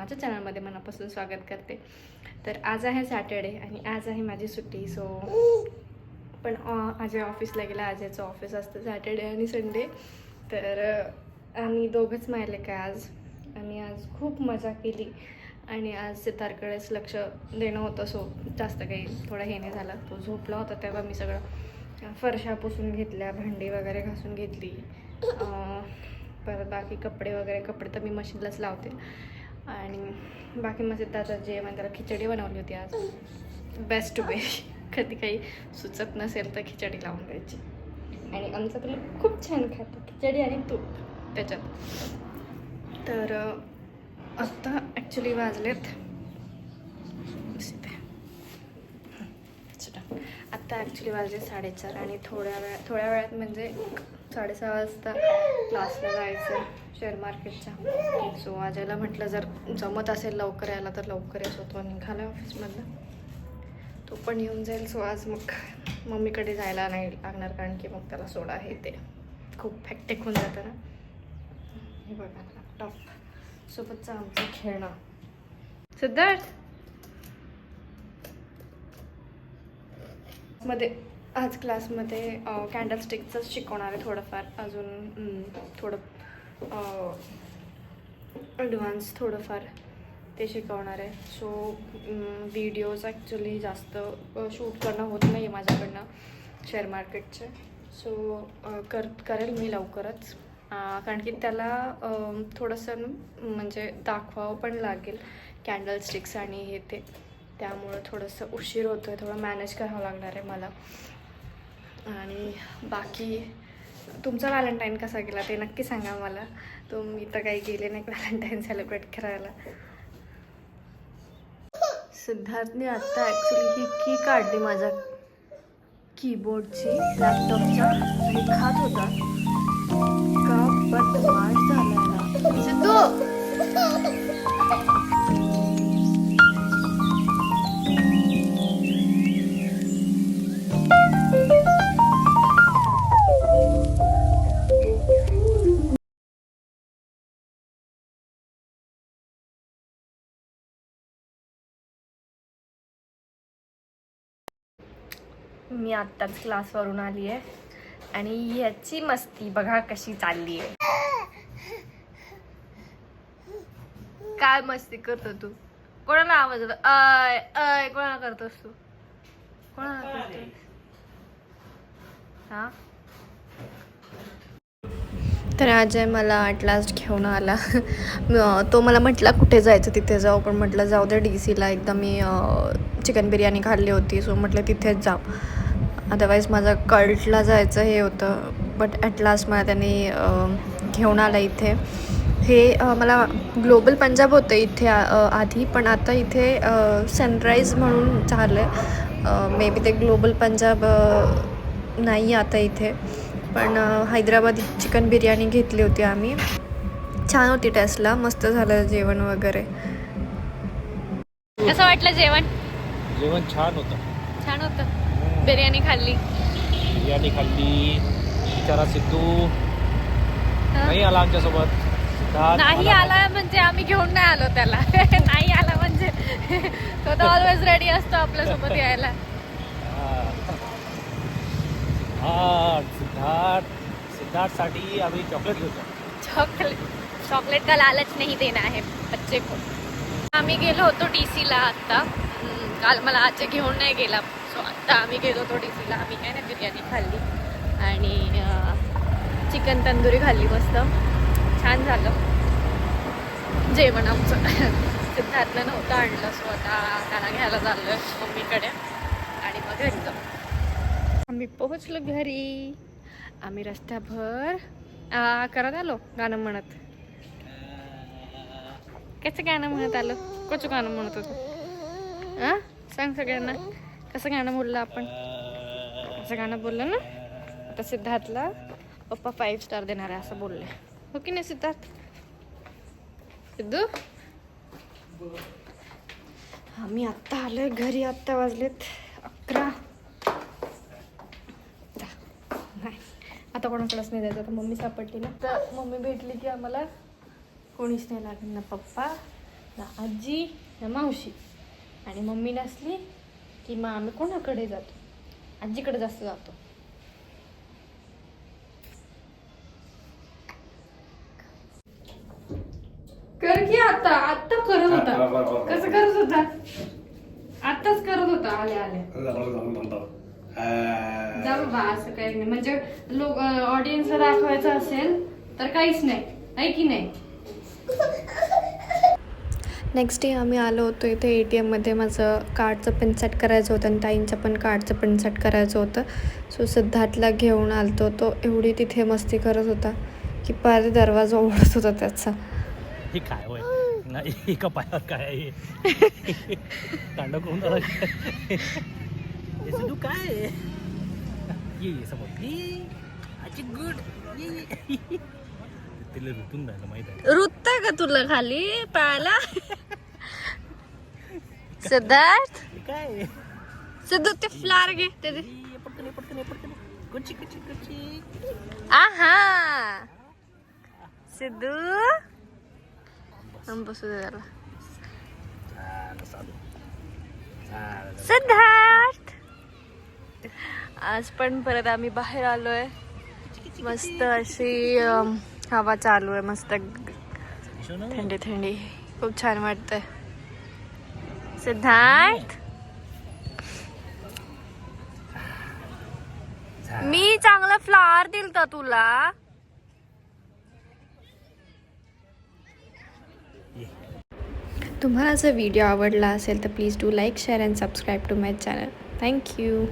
माझ्या चॅनलमध्ये मनापासून स्वागत करते. तर आज आहे सॅटर्डे आणि आज आहे माझी सुट्टी. सो पण अजय ऑफिसला गेला. अजयचं ऑफिस असतं सॅटर्डे आणि संडे. तर आम्ही दोघंच मायले काय आज. आणि आज खूप मजा केली आणि आज सितारकडेच लक्ष देणं होतं. सो जास्त काही थोडा हे नाही झाला. तो झोपला होता तेव्हा मी सगळं फरशा पुसून घेतल्या, भांडी वगैरे घासून घेतली. परत बाकी कपडे तर मी मशीनलाच लावते. आणि बाकी मग सिद्धार्थचं जेवण, त्याला खिचडी बनवली होती आज. बेस्ट वे कधी काही सुचत नसेल तर खिचडी लावून द्यायची. आणि आमचं तुला खूप छान खातं खिचडी आणि तूप त्याच्यात. तर आत्ता ॲक्च्युली वाजलेत आत्ता ॲक्च्युली वाजले 4:30 आणि थोड्या वेळात म्हणजे 6:30 वाजता क्लासला जायचं शेअर मार्केटच्या. सो अजयला म्हटलं जर जमत असेल लवकर यायला तर लवकर येत होतो. निघाला ऑफिसमधनं, तो पण येऊन जाईल. सो आज मग मम्मीकडे जायला नाही लागणार कारण की मग त्याला सोडा हे ते खूप हॅक्टिक होऊन जातं ना. हे बघा लॅपटॉप सोबतचं आमचं खेळणं. सिद्धार्थ आज क्लासमध्ये कॅन्डलस्टिकचंच शिकवणार आहे थोडंफार. अजून थोडं ॲडव्हान्स थोडंफार ते शिकवणार आहे. सो व्हिडिओज ॲक्च्युली जास्त शूट करणं होत नाही आहे माझ्याकडनं शेअर मार्केटचे. सो करेल मी लवकरच कारण की त्याला थोडंसं म्हणजे दाखवावं पण लागेल कॅन्डलस्टिक्स आणि हे ते. त्यामुळं थोडंसं उशीर होतो आहे, थोडं मॅनेज करावं लागणार आहे मला. आणि बाकी तुमचा व्हॅलेंटाईन कसा गेला ते नक्की सांगा मला. मी तर काही गेले नाही व्हॅलेंटाईन सेलिब्रेट करायला. सिद्धार्थने आत्ता ॲक्च्युली ही की काढली माझ्या कीबोर्डची लॅपटॉपच्या आणि खात होता. का बदमाश झाला ना सिद्धू. मी आत्ताच क्लासवरून आली आहे आणि याची मस्ती बघा कशी चालली आहे. काय मस्ती करतो तू? कोणाला आवाज येतो? अय अय कोणाला करतोस तू? कोणाला करतोस? हा. तर अजय मला ॲट लास्ट घेऊन आला. तो मला म्हटला कुठे जायचं तिथे जाऊ, पण म्हटलं जाऊ दे DCला. एकदा मी चिकन बिर्याणी खाल्ली होती सो म्हटलं तिथेच जाऊ. अदरवाईज माझं कल्टला जायचं हे होतं. बट ॲट लास्ट मला त्यांनी घेऊन आला इथे. हे मला ग्लोबल पंजाब होतं इथे आधी, पण आता इथे सनराईज म्हणून झालं आहे. मे बी ते ग्लोबल पंजाब नाही आता इथे. पण हैदराबादी चिकन बिर्याणी घेतली होती आम्ही. छान होती टेस्टला, मस्त झालं जेवण वगैरे. कसं वाटलं जेवण? जेवण छान होतं. छान होतं. बिर्याणी खाल्ली. बिचारा सिद्धू नाही आला आमच्यासोबत. नाही आला म्हणजे आम्ही घेऊन नाही आलो त्याला. नाही आला म्हणजे तो तर ऑलवेज रेडी असतो आपल्यासोबत यायला. सिद्धार्थ साठी आम्ही चॉकलेट घेतो. चॉकलेट का लालच नहीं देना है बच्चे को. आम्ही गेलो होतो DCला आत्ता. काल मला आजचे घेऊन नाही गेला. सो आत्ता आम्ही गेलो होतो DCला. आम्ही काय नाही बिर्याणी खाल्ली आणि चिकन तंदुरी खाल्ली. मस्त छान झालं जेवण आमचं. सिद्धार्थला नव्हतं आणलं सो आता त्याला घ्यायला चाललं मम्मीकडे आणि मग घरी जाऊ. आम्ही पोहोचलो घरी. आम्ही रस्त्याभर करत आलो गाणं म्हणत. कसं गाणं म्हणत आलो? कसं गाणं म्हणत होतो? सांग सगळ्यांना कसं गाणं बोललं आपण. असं गाणं बोललं ना. आता सिद्धार्थला पप्पा 5 स्टार देणार आहे असं बोलले. हो की नाही सिद्धार्थ? सिद्धू आम्ही आत्ता आलोय घरी. आत्ता वाजलेत 11. नाही आता कोणाकडेच नाही जायचं. आता मम्मी सापडली ना. तर मम्मी भेटली की आम्हाला कोणीच नाही लागेल ना पप्पा ना आजी ना मावशी, आणि मम्मी नसली की मग आम्ही कोणाकडे जातो? आजीकडे जास्त जातो. कर की आता करत होता. कसं करत होता? आताच करत होता आले आले. जा बाबा, असं काही नाही. म्हणजे लोक ऑडियन्सला दाखवायचं असेल तर काहीच नाही, आहे की नाही. नेक्स्ट डे आम्ही आलो होतो इथे ATM मध्ये. माझं कार्डचं पिन सेट करायचं होतं आणि ताईंचं पण कार्डचं पिन सेट करायचं होतं. सो सिद्धार्थला घेऊन आलतो. तो एवढी तिथे मस्ती करत होता की पार दरवाजा उघडत होता त्याचा. हे काय होय नाही, एका पायावर काय आहे तांडव करून तू काय ये समोर ये गुड तिला ऋतून जायला माहित आहे. रुततंय का तुला खाली पायाला? सिद्धार्थ, काय सिद्धू ते फ्लावर घे ते दे. पटकन पटकन पटकन कुची कुची कुची. आहा सिद्धू, हम बसू दे त्याला. सिद्धार्थ, आज पण परत आम्ही बाहेर आलोय. मस्त अशी हवा चालू आहे, मस्त थंडी थंडी, खूप छान वाटतंय. सिद्धार्थ, मी चांगला फ्लावर दिलता तुला. तुम्हाला जर व्हिडिओ आवडला असेल तर please do like, share and subscribe to my channel. Thank you.